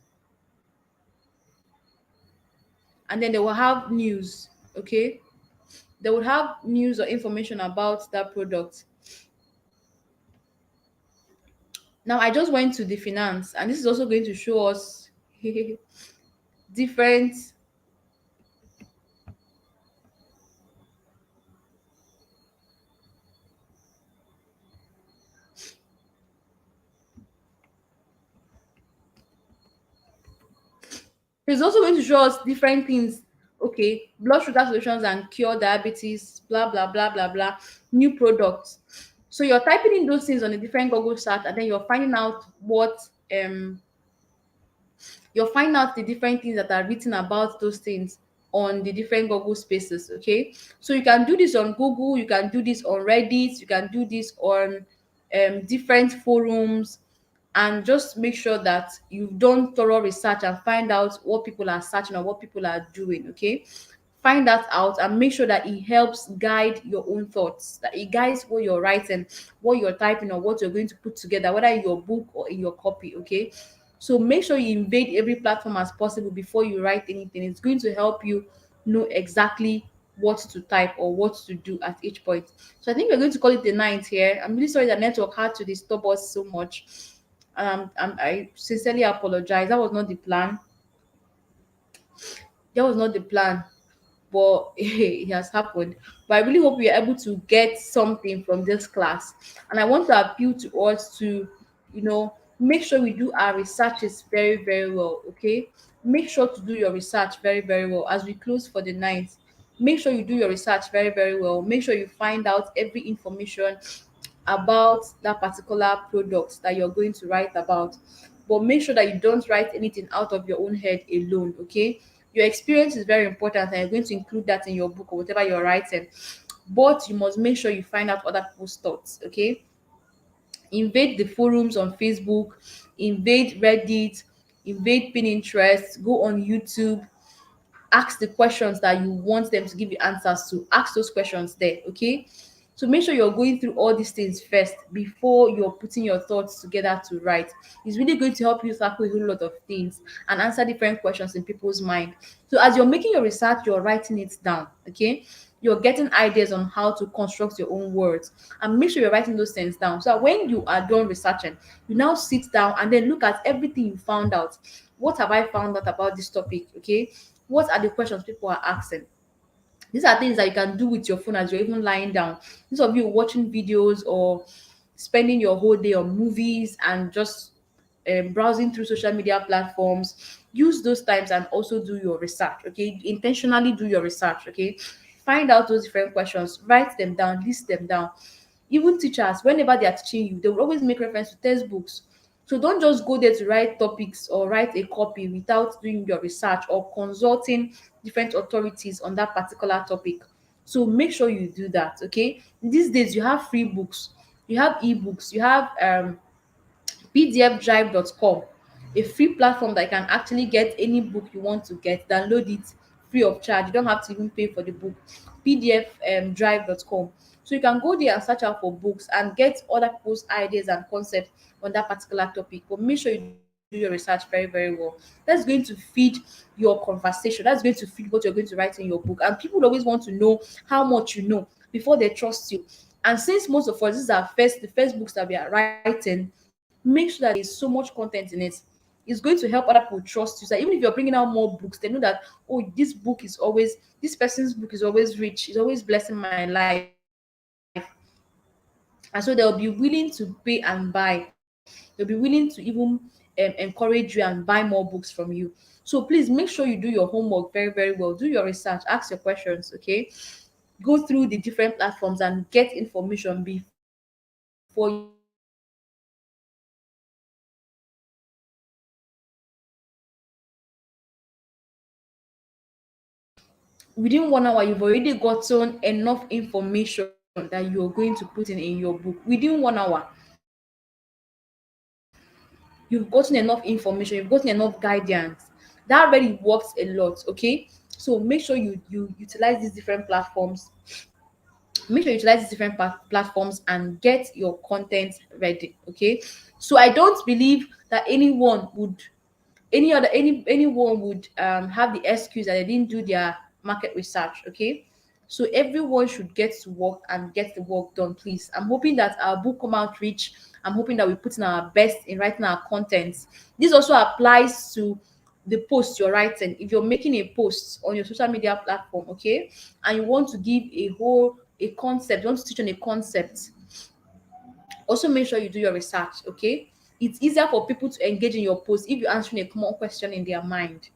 and then they will have news. Okay. They would have news or information about that product. Now I just went to the finance, and this is also going to show us different. It's also going to show us different things. Okay, blood sugar solutions and cure diabetes, blah blah blah blah blah. New products. So you're typing in those things on a different Google search, and then um you'll find out the different things that are written about those things on the different Google spaces. Okay, so you can do this on Google, you can do this on Reddit, you can do this on different forums, and just make sure that you've done thorough research and find out what people are searching or what people are doing. Okay, find that out and make sure that it helps guide your own thoughts, that it guides what you're writing, what you're typing, or what you're going to put together, whether in your book or in your copy. Okay, so make sure you invade every platform as possible before you write anything. It's going to help you know exactly what to type or what to do at each point. So I think we're going to call it the night here. I'm really sorry that network had to disturb us so much. I sincerely apologize. That was not the plan. That was not the plan, but it has happened. But I really hope we are able to get something from this class. And I want to appeal to us to, make sure we do our researches very, very well. Okay. Make sure to do your research very, very well as we close for the night. Make sure you do your research very, very well. Make sure you find out every information about that particular product that you're going to write about. But make sure that you don't write anything out of your own head alone. Okay, your experience is very important and you're going to include that in your book or whatever you're writing, but you must make sure you find out other people's thoughts. Okay, invade the forums on Facebook, invade Reddit, invade Pinterest, go on YouTube, ask the questions that you want them to give you answers to. Ask those questions there. Okay, so make sure you're going through all these things first before you're putting your thoughts together to write. It's really going to help you tackle a whole lot of things and answer different questions in people's mind. So as you're making your research, you're writing it down. Okay, you're getting ideas on how to construct your own words, and make sure you're writing those things down so that when you are done researching, you now sit down and then look at everything you found out. What have I found out about this topic? Okay, what are the questions people are asking? These are things that you can do with your phone as you're even lying down. These of you watching videos or spending your whole day on movies and just browsing through social media platforms, use those times and also do your research. Okay, intentionally do your research. Okay, find out those different questions, write them down, list them down. Even teachers, whenever they are teaching you, they will always make reference to textbooks. So don't just go there to write topics or write a copy without doing your research or consulting different authorities on that particular topic. So make sure you do that. Okay, these days you have free books, you have ebooks, you have pdfdrive.com, a free platform that you can actually get any book you want to get, download it free of charge. You don't have to even pay for the book. pdfdrive.com. So you can go there and search out for books and get other people's ideas and concepts on that particular topic. But make sure you do your research very, very well. That's going to feed your conversation. That's going to feed what you're going to write in your book. And people always want to know how much you know before they trust you. And since most of us, this is the first books that we are writing, make sure that there's so much content in it. It's going to help other people trust you. So even if you're bringing out more books, they know that, oh, this person's book is always rich, it's always blessing my life. And so they'll be willing to pay and buy. They'll be willing to even encourage you and buy more books from you. So please make sure you do your homework very, very well. Do your research, ask your questions. Okay, go through the different platforms and get information before you write. Okay, so we didn't 1 hour, we've already gotten enough information that you're going to put in your book. Within 1 hour, you've already gotten enough information that you're going to put in your book. Within 1 hour, you've gotten enough information, you've gotten enough guidance. That already works a lot. Okay, so make sure you utilize these different platforms. Platforms and get your content ready. Okay, so I don't believe that anyone would have the excuse that they didn't do their market research. Okay, so everyone should get to work and get the work done, please. I'm hoping that our book come out rich. I'm hoping that we put in our best in writing our contents. This also applies to the post you're writing. If you're making a post on your social media platform, okay, and you want to give a concept, you want to teach on a concept, also make sure you do your research. Okay, it's easier for people to engage in your post if you're answering a common question in their mind.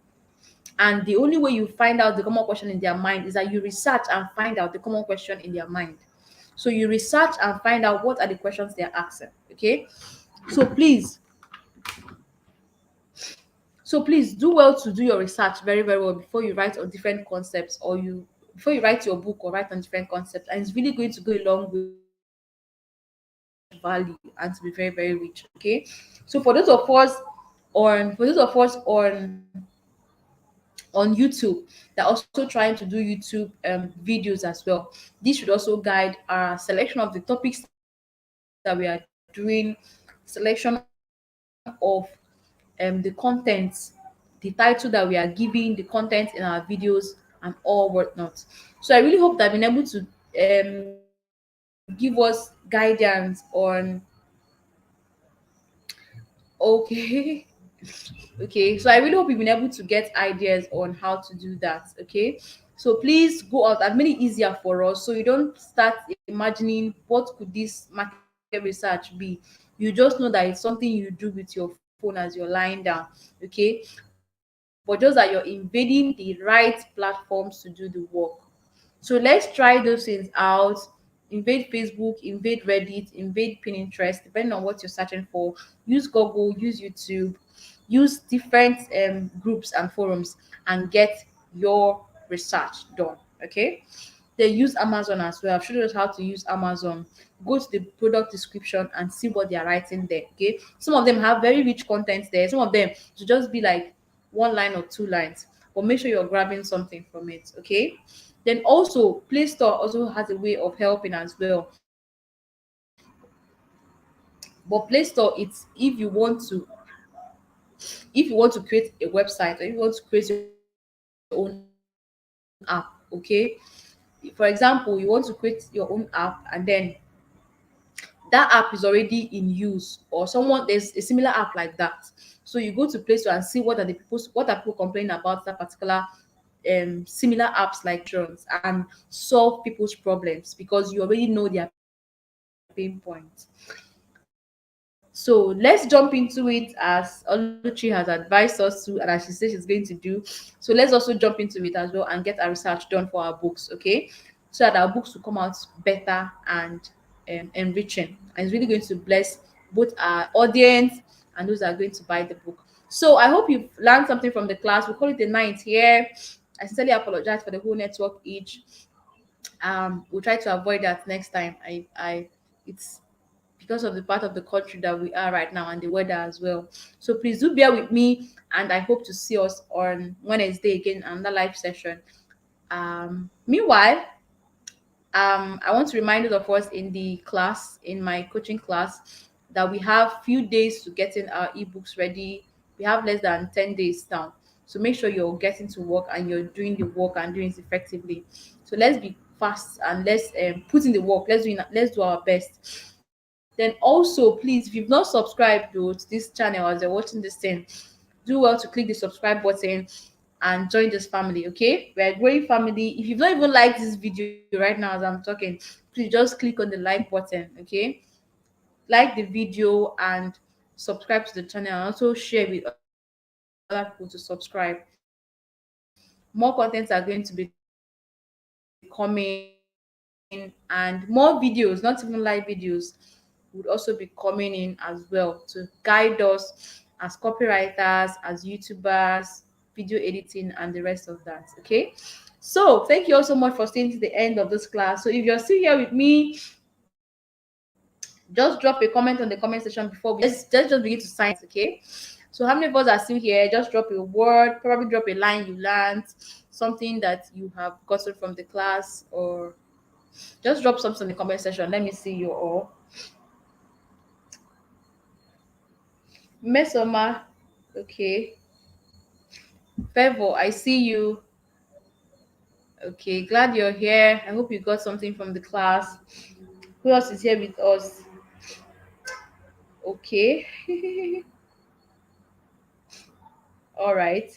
And the only way you find out the common question in their mind is that you research and find out the common question in their mind. So you research and find out what are the questions they're asking. Okay, so please please do well to do your research very, very well before you write on different concepts, or you before you write your book or write on different concepts. And it's really going to go a long way to add so much value and to be very, very rich. Okay, so for those of us on on YouTube. They're also trying to do YouTube videos as well. This should also guide our selection of the topics that we are doing, selection of the contents, the title that we are giving, the content in our videos, and all whatnot. So I really hope that I've been able to give us guidance on. Okay. Okay, so I really hope you've been able to get ideas on how to do that. Okay, so please go out and make it easier for us so you don't start imagining what could this market research be. You just know that it's something you do with your phone as you're lying down. Okay, but just that you're invading the right platforms to do the work. So let's try those things out. Invade Facebook, invade Reddit, invade Pinterest, depending on what you're searching for. Use Google, use YouTube, use different groups and forums, and get your research done. Okay. They use Amazon as well. I've showed us how to use Amazon. Go to the product description and see what they are writing there. Okay. Some of them have very rich content there. Some of them should just be like one line or two lines. But make sure you're grabbing something from it. Okay. Then also Play Store also has a way of helping as well. But Play Store, it's if you want to create a website, or if you want to create your own app. Okay, for example, you want to create your own app, and then that app is already in use, or someone there's a similar app like that. So you go to Play Store and see what are people complaining about that particular similar apps like and solve people's problems because you already know their pain points. So let's jump into it as Oluchi has advised us to, and as she says she's going to do. So let's also jump into it as well and get our research done for our books, okay? So that our books will come out better and enriching. And it's really going to bless both our audience and those that are going to buy the book. So I hope you've learned something from the class. We'll call it the ninth here. I sincerely apologize for the whole network each. We'll try to avoid that next time. I it's because of the part of the country that we are right now and the weather as well. So please do bear with me, and I hope to see us on Wednesday again, another live session. Meanwhile, I want to remind those of us in the class, in my coaching class, that we have few days to getting our ebooks ready. We have less than 10 days now. So make sure you're getting to work and you're doing the work and doing it effectively. So let's be fast and let's put in the work. Let's do our best. Then also, please, if you've not subscribed to this channel as you're watching this thing, do well to click the subscribe button and join this family. Okay, we're a growing family. If you've not even liked this video right now as I'm talking, please just click on the like button. Okay, like the video and subscribe to the channel, and also share with other people to subscribe. More contents are going to be coming, and more videos, not even live videos, would also be coming in as well to guide us as copywriters, as YouTubers, video editing, and the rest of that. Okay, so thank you all so much for staying to the end of this class. So if you're still here with me, just drop a comment on the comment section before we just begin to sign out. Okay, so how many of us are still here? Just drop a word, probably drop a line you learned, something that you have gotten from the class, or just drop something in the comment section. Let me see you all. Mesoma, okay. Favor, I see you. Okay, glad you're here. I hope you got something from the class. Who else is here with us? Okay. All right.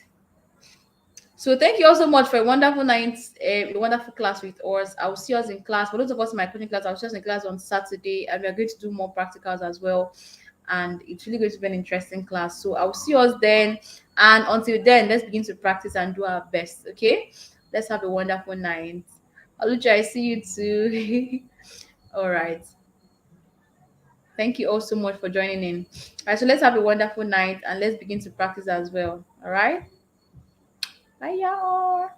So thank you all so much for a wonderful night, a wonderful class with us. I will see us in class. For those of us in my coaching class, I will see us in class on Saturday, and we are going to do more practicals as well. And it's really going to be an interesting class. So I will see us then. And until then, let's begin to practice and do our best. Okay. Let's have a wonderful night. Alucha, I see you too. All right. Thank you all so much for joining in. All right. So let's have a wonderful night and let's begin to practice as well. All right. Bye, y'all.